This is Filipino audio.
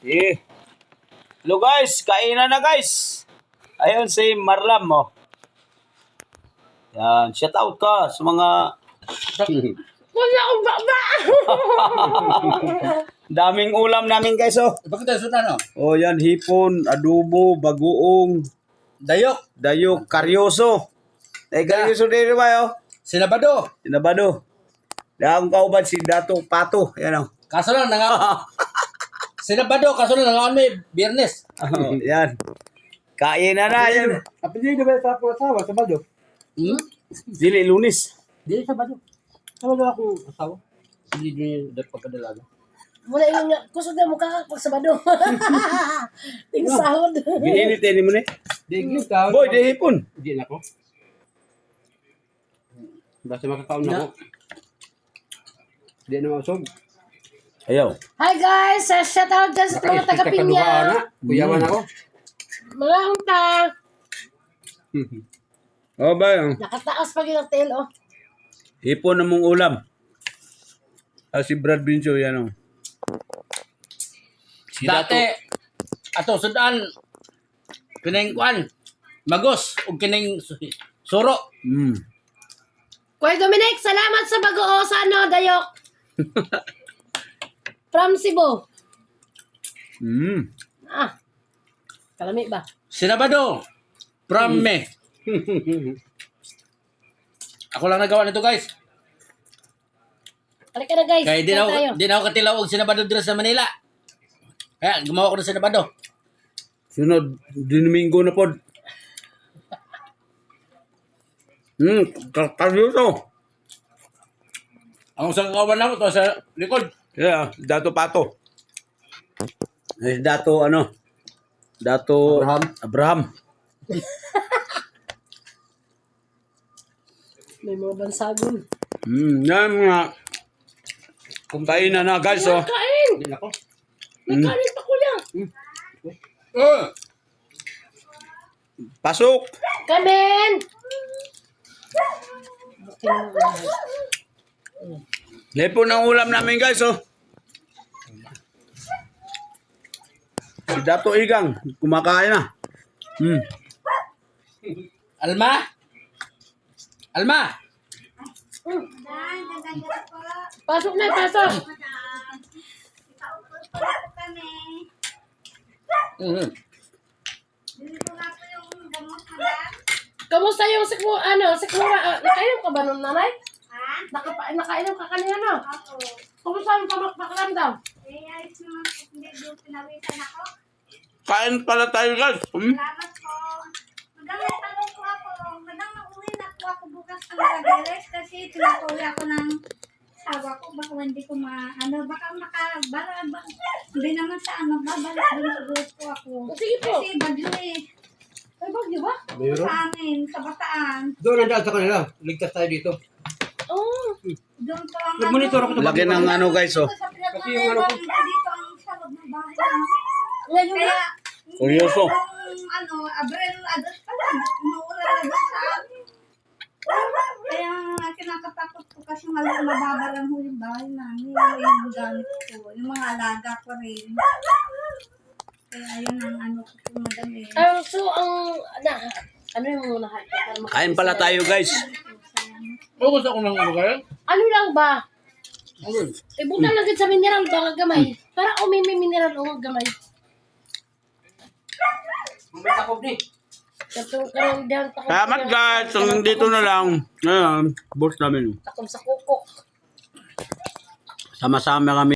Eh. Hello guys, kainan na guys. Ayun si Marlam mo. Yan, shout out ka sa mga Wala akong baba! daming ulam namin guys oh. Bakit tayo sundan, no? Oh yan, hipon, adobo, bagoong, Dayok, dayok, karyoso. Karyoso din ba oh? sinabado. Sinabado. Dahang kauban si Dato Pato. Yan oh. Kaso lang, sinabado, kaso lang, may biyernes. Oh, yan. Kainan na yan. Apa dia ba sa asawa sa Bado? Dili Lunes. Di, sabado. Sabado ako asawa. Hindi nyo dapat pagkadalaga. Wala yung kusog na mukha ka pag sabado. Ting sahod. Gininit ni mo ni. Diglig ka. Boy, di hipon. Di na ko. Basta makakaon na ko. Di na mausog. Ayaw. Hi guys! Shout out dyan sa mga taga-Pinya. Kuyawan ako. Mga unta. Oh ba yung Nakataas pa yung tail oh. hipon na mong ulam. Si Brad Bincho yan oh. Si Dato. Dati, ato, sundan, kining kwan, magos, o kining suro. Kuya Dominic, salamat sa bago sa ano, Dayok. From Cebu. Ah. Kalami ba? Sinabado, from me. Ako lang nagawa nito, guys. Halika na guys. Kaya Kaya tayo. di na ako katilawag sinabado dito sa Manila. Kaya gumawa ko ng sinabado. Sunod, Domingo na pod. Karyoso. Ang isang kawan ako to sa likod. Yeah, Dato Pato. Dato ano? Dato Abraham. May mga bansagon. Yan nga. Kainan na guys oh. Kain! Di na ko. May kanin pa kuya. Pasok. Kamen! Hipon ang ulam namin guys oh. Si Dato Igang kumakain na. Alma? Alma? Pasok na, pasok. Kamusta yung sikmura? Nakainom ka ba nun, nanay? Nakainom ka kanina, no? Kamusta yung pakiramdam? Kain pala tayo guys. Salamat po. Magaling tanong ko ako. Magandang uwi na po ako bukas ng Magalis kasi pinatuloy ako ng asawa ko. Baka hindi ko baka hindi naman sa babalik doon sa group ko ako. Sige po. Kasi bagyo eh. Ay, bagyo ba? Mayroon. Sa amin, sa Bataan. Doon nandiyan sa kanila. Ligtas tayo dito. Oo. Doon po ang Nag-monitor ako sa Laki ng ano guys oh. Kasi yung dito ang sa loob ng bahay namin. Ngayon Kaya, Kuryoso. Abril, Ados pa lang, maulan na sa amin. Kaya kinakatakot ko kasi mababaran ho yung bahay namin, yung gamit ko, yung mga alaga ko rin. Kaya ayun ang ko madami. so, ano yung muna kain? Kain pala tayo guys. Oo, gusto ko ng ano kayo? Ano lang ba? Ano? Ibutan lang sa mineral ba gamay? Para may mineral o gamay. May takop ni. Salamat guys. Hanggang dito na lang. Ayan, boss namin. Takom sa kukok. Sama-sama kami.